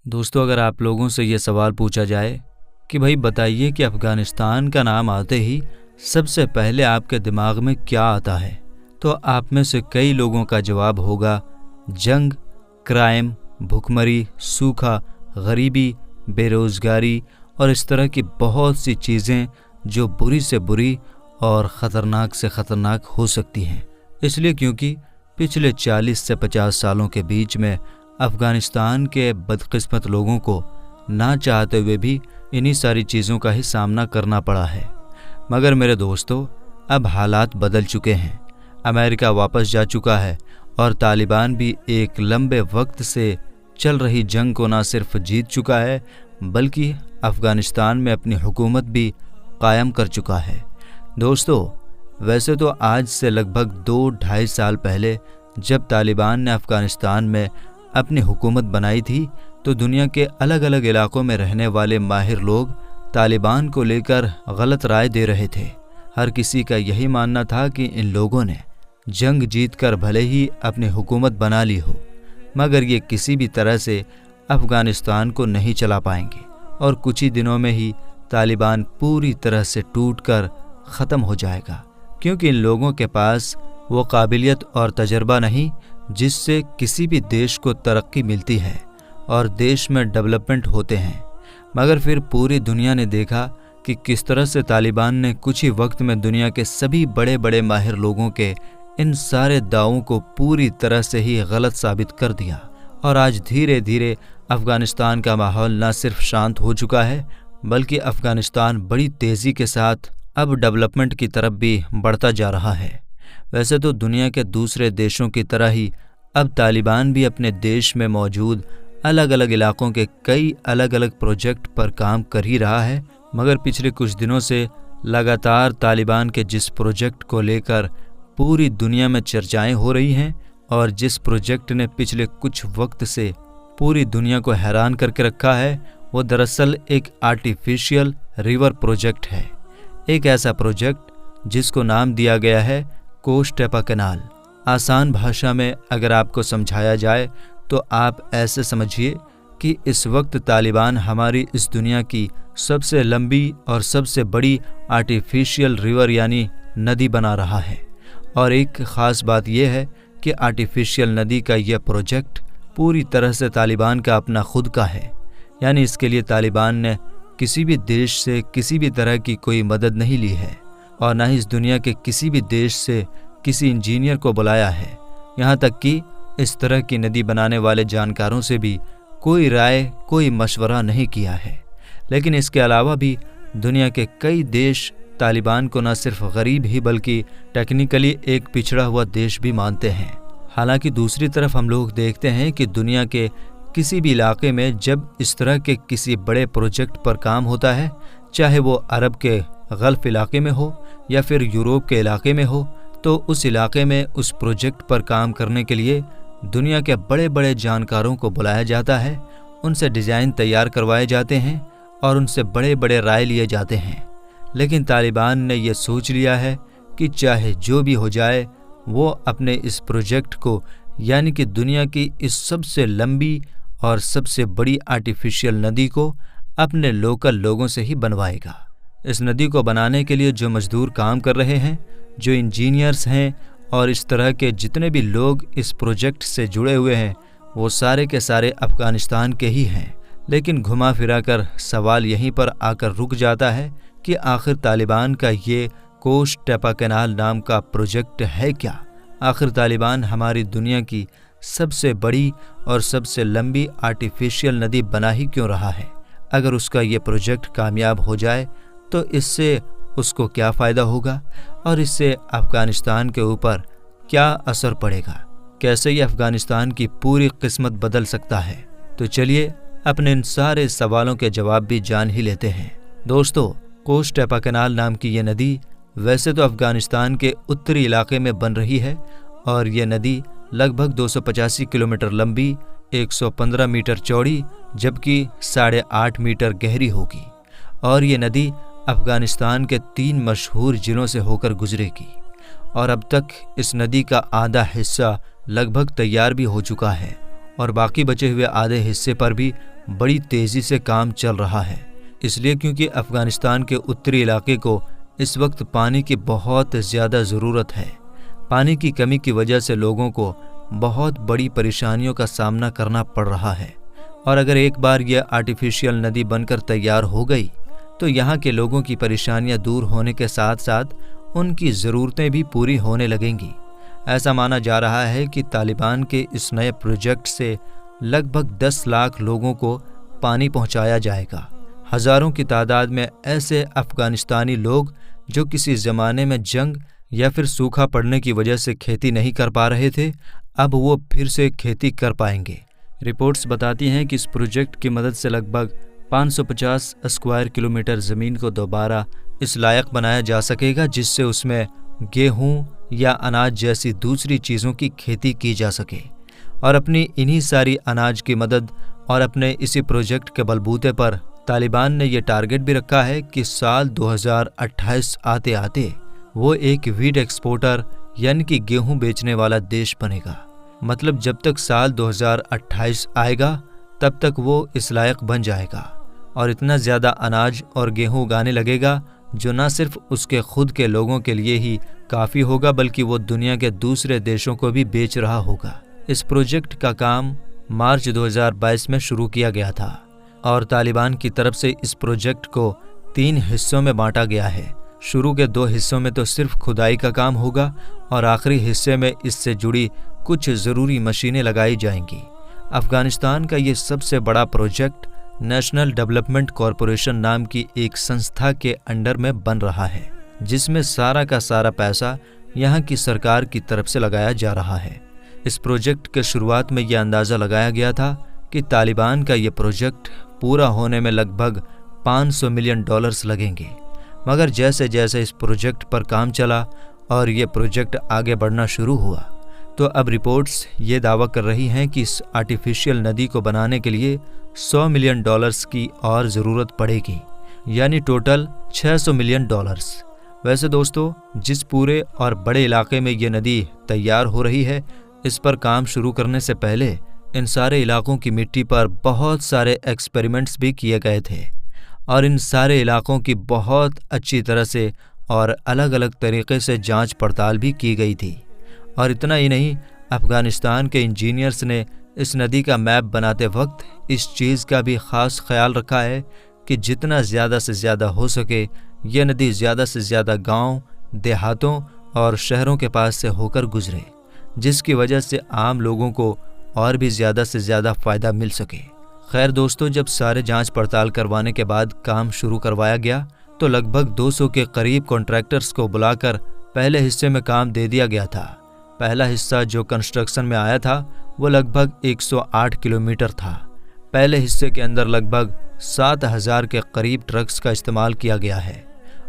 दोस्तों, अगर आप लोगों से ये सवाल पूछा जाए कि भाई बताइए कि अफ़गानिस्तान का नाम आते ही सबसे पहले आपके दिमाग में क्या आता है, तो आप में से कई लोगों का जवाब होगा जंग, क्राइम, भुखमरी, सूखा, गरीबी, बेरोज़गारी और इस तरह की बहुत सी चीज़ें जो बुरी से बुरी और ख़तरनाक से ख़तरनाक हो सकती हैं। इसलिए क्योंकि पिछले 40 से 50 सालों के बीच में अफ़गानिस्तान के बदकिस्मत लोगों को ना चाहते हुए भी इन्हीं सारी चीज़ों का ही सामना करना पड़ा है। मगर मेरे दोस्तों, अब हालात बदल चुके हैं। अमेरिका वापस जा चुका है और तालिबान भी एक लंबे वक्त से चल रही जंग को ना सिर्फ जीत चुका है बल्कि अफ़गानिस्तान में अपनी हुकूमत भी कायम कर चुका है। दोस्तों, वैसे तो आज से लगभग 2-2.5 साल पहले जब तालिबान ने अफ़गानिस्तान में अपनी हुकूमत बनाई थी तो दुनिया के अलग अलग इलाकों में रहने वाले माहिर लोग तालिबान को लेकर गलत राय दे रहे थे। हर किसी का यही मानना था कि इन लोगों ने जंग जीतकर भले ही अपनी हुकूमत बना ली हो मगर ये किसी भी तरह से अफ़गानिस्तान को नहीं चला पाएंगे और कुछ ही दिनों में ही तालिबान पूरी तरह से टूटकर ख़त्म हो जाएगा, क्योंकि इन लोगों के पास वो काबिलियत और तजर्बा नहीं जिससे किसी भी देश को तरक्की मिलती है और देश में डेवलपमेंट होते हैं। मगर फिर पूरी दुनिया ने देखा कि किस तरह से तालिबान ने कुछ ही वक्त में दुनिया के सभी बड़े बड़े माहिर लोगों के इन सारे दावों को पूरी तरह से ही गलत साबित कर दिया और आज धीरे धीरे अफ़गानिस्तान का माहौल न सिर्फ शांत हो चुका है बल्कि अफ़गानिस्तान बड़ी तेज़ी के साथ अब डेवलपमेंट की तरफ भी बढ़ता जा रहा है। वैसे तो दुनिया के दूसरे देशों की तरह ही अब तालिबान भी अपने देश में मौजूद अलग अलग इलाकों के कई अलग अलग प्रोजेक्ट पर काम कर ही रहा है, मगर पिछले कुछ दिनों से लगातार तालिबान के जिस प्रोजेक्ट को लेकर पूरी दुनिया में चर्चाएं हो रही हैं और जिस प्रोजेक्ट ने पिछले कुछ वक्त से पूरी दुनिया को हैरान करके रखा है वो दरअसल एक आर्टिफिशियल रिवर प्रोजेक्ट है। एक ऐसा प्रोजेक्ट जिसको नाम दिया गया है कोस्ट टेपा कैनाल। आसान भाषा में अगर आपको समझाया जाए तो आप ऐसे समझिए कि इस वक्त तालिबान हमारी इस दुनिया की सबसे लंबी और सबसे बड़ी आर्टिफिशियल रिवर यानी नदी बना रहा है। और एक ख़ास बात यह है कि आर्टिफिशियल नदी का यह प्रोजेक्ट पूरी तरह से तालिबान का अपना खुद का है, यानी इसके लिए तालिबान ने किसी भी देश से किसी भी तरह की कोई मदद नहीं ली है और न ही इस दुनिया के किसी भी देश से किसी इंजीनियर को बुलाया है। यहाँ तक कि इस तरह की नदी बनाने वाले जानकारों से भी कोई राय कोई मशवरा नहीं किया है। लेकिन इसके अलावा भी दुनिया के कई देश तालिबान को न सिर्फ गरीब ही बल्कि टेक्निकली एक पिछड़ा हुआ देश भी मानते हैं। हालांकि दूसरी तरफ हम लोग देखते हैं कि दुनिया के किसी भी इलाके में जब इस तरह के किसी बड़े प्रोजेक्ट पर काम होता है, चाहे वो अरब के गल्फ इलाके में हो या फिर यूरोप के इलाके में हो, तो उस इलाके में उस प्रोजेक्ट पर काम करने के लिए दुनिया के बड़े बड़े जानकारों को बुलाया जाता है, उनसे डिज़ाइन तैयार करवाए जाते हैं और उनसे बड़े बड़े राय लिए जाते हैं। लेकिन तालिबान ने यह सोच लिया है कि चाहे जो भी हो जाए वो अपने इस प्रोजेक्ट को यानी कि दुनिया की इस सबसे लंबी और सबसे बड़ी आर्टिफिशियल नदी को अपने लोकल लोगों से ही बनवाएगा। इस नदी को बनाने के लिए जो मजदूर काम कर रहे हैं, जो इंजीनियर्स हैं और इस तरह के जितने भी लोग इस प्रोजेक्ट से जुड़े हुए हैं वो सारे के सारे अफ़गानिस्तान के ही हैं। लेकिन घुमा फिरा कर सवाल यहीं पर आकर रुक जाता है कि आखिर तालिबान का ये कोस्ट टेपा कैनाल नाम का प्रोजेक्ट है क्या? आखिर तालिबान हमारी दुनिया की सबसे बड़ी और सबसे लंबी आर्टिफिशियल नदी बना ही क्यों रहा है? अगर उसका ये प्रोजेक्ट कामयाब हो जाए तो इससे उसको क्या फ़ायदा होगा और इससे अफ़गानिस्तान के ऊपर क्या असर पड़ेगा? कैसे ये अफ़गानिस्तान की पूरी किस्मत बदल सकता है? तो चलिए अपने इन सारे सवालों के जवाब भी जान ही लेते हैं। दोस्तों, कोस्ट टेपा कैनाल नाम की ये नदी वैसे तो अफ़गानिस्तान के उत्तरी इलाके में बन रही है और ये नदी लगभग 285 किलोमीटर लंबी, 115 मीटर चौड़ी जबकि 8.5 मीटर गहरी होगी और ये नदी अफ़गानिस्तान के 3 मशहूर ज़िलों से होकर गुजरेगी और अब तक इस नदी का आधा हिस्सा लगभग तैयार भी हो चुका है और बाकी बचे हुए आधे हिस्से पर भी بڑی تیزی سے کام چل رہا ہے، اس لیے کیونکہ افغانستان کے اتری علاقے کو اس وقت پانی کی بہت زیادہ ضرورت ہے۔ پانی کی کمی کی وجہ سے لوگوں کو بہت بڑی پریشانیوں کا سامنا کرنا پڑ رہا ہے، اور اگر ایک بار یہ آرٹیفیشیل ندی بن کر تیار ہو گئی تو یہاں کے لوگوں کی پریشانیاں دور ہونے کے ساتھ ساتھ ان کی ضرورتیں بھی پوری ہونے لگیں گی۔ ایسا مانا جا رہا ہے کہ طالبان کے اس نئے پروجیکٹ سے لگ بھگ 10 لاکھ لوگوں کو پانی پہنچایا جائے گا۔ ہزاروں کی تعداد میں ایسے افغانستانی لوگ جو کسی زمانے میں جنگ یا پھر سوکھا پڑنے کی وجہ سے کھیتی نہیں کر پا رہے تھے، اب وہ پھر سے کھیتی کر پائیں گے۔ رپورٹس بتاتی ہیں کہ اس پروجیکٹ کی مدد سے لگ بھگ 550 اسکوائر کلومیٹر زمین کو دوبارہ اس لائق بنایا جا سکے گا جس سے اس میں گیہوں یا اناج جیسی دوسری چیزوں کی کھیتی کی جا سکے، اور اپنی انہی ساری اناج کی مدد اور اپنے اسی پروجیکٹ کے بلبوتے پر طالبان نے یہ ٹارگٹ بھی رکھا ہے کہ سال 2028 آتے آتے وہ ایک ویٹ ایکسپورٹر یعنی کہ گیہوں بیچنے والا دیش بنے گا۔ مطلب جب تک سال 2028 آئے گا تب تک وہ اس لائق بن جائے گا اور اتنا زیادہ اناج اور گیہوں اگانے لگے گا جو نہ صرف اس کے خود کے لوگوں کے لیے ہی کافی ہوگا بلکہ وہ دنیا کے دوسرے دیشوں کو بھی بیچ رہا ہوگا۔ اس پروجیکٹ کا کام مارچ 2022 میں شروع کیا گیا تھا اور طالبان کی طرف سے اس پروجیکٹ کو 3 حصوں میں بانٹا گیا ہے۔ شروع کے 2 حصوں میں تو صرف کھدائی کا کام ہوگا اور آخری حصے میں اس سے جڑی کچھ ضروری مشینیں لگائی جائیں گی۔ افغانستان کا یہ سب سے بڑا پروجیکٹ نیشنل ڈیولپمنٹ کارپوریشن نام کی ایک سنستھا کے انڈر میں بن رہا ہے، جس میں سارا کا سارا پیسہ یہاں کی سرکار کی طرف سے لگایا جا رہا ہے۔ اس پروجیکٹ کے شروعات میں یہ اندازہ لگایا گیا تھا کہ طالبان کا یہ پروجیکٹ پورا ہونے میں لگ بھگ $500 ملین لگیں گے، مگر جیسے جیسے اس پروجیکٹ پر کام چلا اور یہ پروجیکٹ آگے بڑھنا شروع ہوا تو اب رپورٹس یہ دعویٰ کر رہی ہیں کہ اس آرٹیفیشیل ندی کو بنانے کے لیے $100 ملین کی اور ضرورت پڑے گی، یعنی ٹوٹل $600 ملین۔ ویسے دوستو، جس پورے اور بڑے علاقے میں یہ ندی تیار ہو رہی ہے، اس پر کام شروع کرنے سے پہلے ان سارے علاقوں کی مٹی پر بہت سارے ایکسپیریمنٹس بھی کیے گئے تھے اور ان سارے علاقوں کی بہت اچھی طرح سے اور الگ الگ طریقے سے جانچ پڑتال بھی کی گئی تھی۔ اور اتنا ہی نہیں، افغانستان کے انجینئرز نے اس ندی کا میپ بناتے وقت اس چیز کا بھی خاص خیال رکھا ہے کہ جتنا زیادہ سے زیادہ ہو سکے یہ ندی زیادہ سے زیادہ گاؤں، دیہاتوں اور شہروں کے پاس سے ہو کر گزرے، جس کی وجہ سے عام لوگوں کو اور بھی زیادہ سے زیادہ فائدہ مل سکے۔ خیر دوستو، جب سارے جانچ پڑتال کروانے کے بعد کام شروع کروایا گیا تو لگ بھگ 200 کے قریب کانٹریکٹرز کو بلا کر پہلے حصے میں کام دے دیا گیا تھا۔ پہلا حصہ جو کنسٹرکشن میں آیا تھا وہ لگ بھگ 108 کلومیٹر تھا۔ پہلے حصے کے اندر لگ بھگ 7000 کے قریب ٹرکس کا استعمال کیا گیا ہے،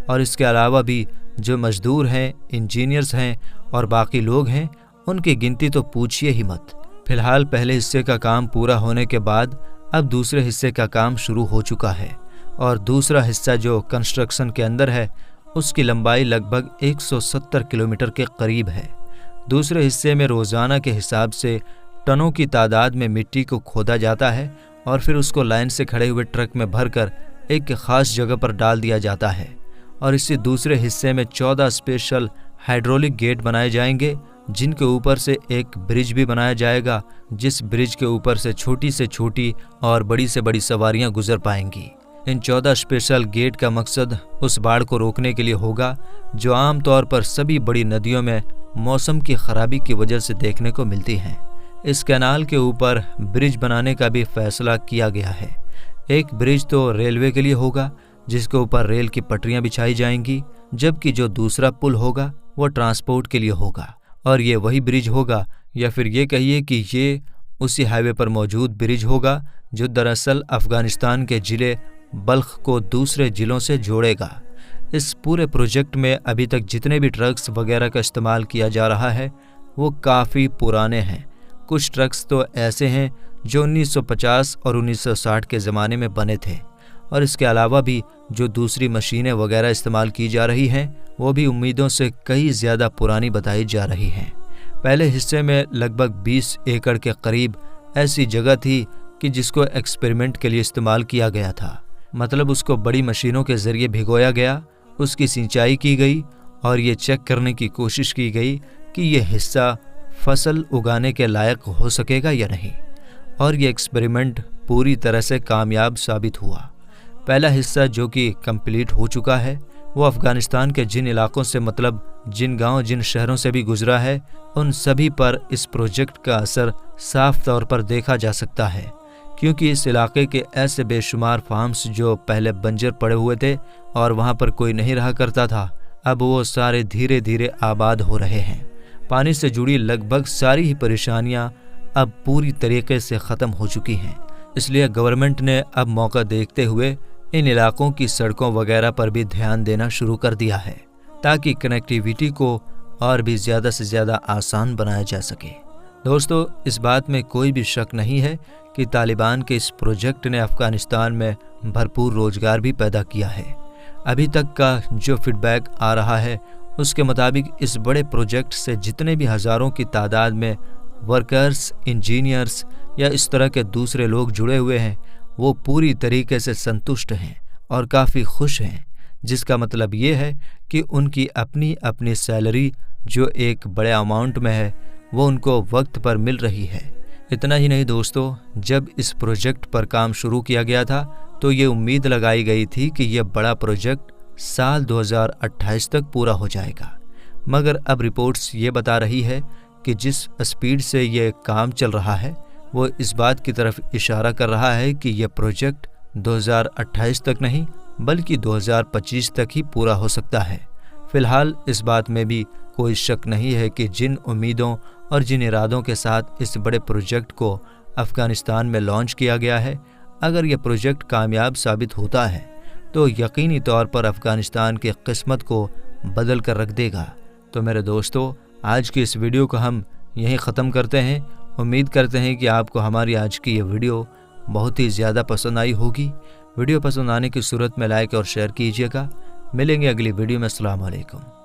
اور اس کے علاوہ بھی جو مزدور ہیں، انجینئرز ہیں اور باقی لوگ ہیں، ان کی گنتی تو پوچھیے ہی مت۔ فی الحال پہلے حصے کا کام پورا ہونے کے بعد اب دوسرے حصے کا کام شروع ہو چکا ہے، اور دوسرا حصہ جو کنسٹرکشن کے اندر ہے اس کی لمبائی لگ بھگ 170 کلومیٹر کے قریب ہے۔ دوسرے حصے میں روزانہ کے حساب سے ٹنوں کی تعداد میں مٹی کو کھودا جاتا ہے اور پھر اس کو لائن سے کھڑے ہوئے ٹرک میں بھر کر ایک خاص جگہ پر ڈال دیا جاتا ہے، اور اسی دوسرے حصے میں 14 اسپیشل ہائیڈرولک گیٹ بنائے جائیں گے جن کے اوپر سے ایک برج بھی بنایا جائے گا، جس برج کے اوپر سے چھوٹی اور بڑی سے بڑی سواریاں گزر پائیں گی۔ ان 14 اسپیشل گیٹ کا مقصد اس باڑھ کو روکنے کے لیے ہوگا جو عام طور پر سبھی بڑی ندیوں میں موسم کی خرابی کی وجہ سے دیکھنے کو ملتی ہیں۔ اس کینال کے اوپر برج بنانے کا بھی فیصلہ کیا گیا ہے۔ ایک برج تو ریلوے کے لیے ہوگا جس کے اوپر ریل کی پٹریاں بچھائی جائیں گی، جبکہ جو دوسرا پل ہوگا وہ ٹرانسپورٹ کے لیے ہوگا، اور یہ وہی برج ہوگا، یا پھر یہ کہیے کہ یہ اسی ہائی وے پر موجود برج ہوگا جو دراصل افغانستان کے ضلع بلخ کو دوسرے ضلعوں سے جوڑے گا۔ اس پورے پروجیکٹ میں ابھی تک جتنے بھی ٹرکس وغیرہ کا استعمال کیا جا رہا ہے وہ کافی پرانے ہیں۔ کچھ ٹرکس تو ایسے ہیں جو 1950 اور 1960 کے زمانے میں بنے تھے، اور اس کے علاوہ بھی جو دوسری مشینیں وغیرہ استعمال کی جا رہی ہیں وہ بھی امیدوں سے کئی زیادہ پرانی بتائی جا رہی ہیں۔ پہلے حصے میں لگ بھگ 20 ایکڑ کے قریب ایسی جگہ تھی कि जिसको एक्सपेरिमेंट के लिए इस्तेमाल किया गया था। मतलब उसको बड़ी मशीनों के ज़रिए भिगोया गया, उसकी सिंचाई की गई और ये चेक करने की कोशिश की गई कि ये हिस्सा फसल उगाने के लायक हो सकेगा या नहीं, और ये एक्सपेरिमेंट पूरी तरह से कामयाब साबित हुआ। पहला हिस्सा जो कि कंप्लीट हो चुका है वो अफ़गानिस्तान के जिन इलाकों से, मतलब जिन गांव जिन शहरों से भी गुजरा है, उन सभी पर इस प्रोजेक्ट का असर साफ तौर पर देखा जा सकता है, क्योंकि इस इलाके के ऐसे बेशुमार फार्म्स जो पहले बंजर पड़े हुए थे और वहां पर कोई नहीं रहा करता था, अब वो सारे धीरे धीरे आबाद हो रहे हैं। पानी से जुड़ी लगभग सारी ही परेशानियां अब पूरी तरीके से ख़त्म हो चुकी हैं। इसलिए गवर्नमेंट ने अब मौका देखते हुए इन इलाकों की सड़कों वगैरह पर भी ध्यान देना शुरू कर दिया है, ताकि कनेक्टिविटी को और भी ज़्यादा से ज़्यादा आसान बनाया जा सके। दोस्तों, इस बात में कोई भी शक नहीं है कि तालिबान के इस प्रोजेक्ट ने अफ़गानिस्तान में भरपूर रोजगार भी पैदा किया है। अभी तक का जो फीडबैक आ रहा है उसके मुताबिक इस बड़े प्रोजेक्ट से जितने भी हज़ारों की तादाद में वर्कर्स, इंजीनियर्स या इस तरह के दूसरे लोग जुड़े हुए हैं, वो पूरी तरीके से संतुष्ट हैं और काफ़ी खुश हैं, जिसका मतलब ये है कि उनकी अपनी अपनी सैलरी जो एक बड़े अमाउंट में है वो उनको वक्त पर मिल रही है। इतना ही नहीं दोस्तों, जब इस प्रोजेक्ट पर काम शुरू किया गया था तो ये उम्मीद लगाई गई थी कि यह बड़ा प्रोजेक्ट साल 2028 तक पूरा हो जाएगा, मगर अब रिपोर्ट्स ये बता रही है कि जिस स्पीड से ये काम चल रहा है वो इस बात की तरफ इशारा कर रहा है कि यह प्रोजेक्ट 2028 तक नहीं बल्कि 2025 तक ही पूरा हो सकता है। फिलहाल इस बात में भी कोई शक नहीं है कि जिन उम्मीदों और जिन इरादों के साथ इस बड़े प्रोजेक्ट को अफ़गानिस्तान में लॉन्च किया गया है, अगर यह प्रोजेक्ट कामयाब साबित होता है तो यकीनी तौर पर अफ़गानिस्तान की किस्मत को बदल कर रख देगा। तो मेरे दोस्तों, आज की इस वीडियो को हम यहीं ख़त्म करते हैं। उम्मीद करते हैं कि आपको हमारी आज की ये वीडियो बहुत ही ज़्यादा पसंद आई होगी। वीडियो पसंद आने की सूरत में लाइक और शेयर कीजिएगा। मिलेंगे अगली वीडियो में। अस्सलाम वालेकुम।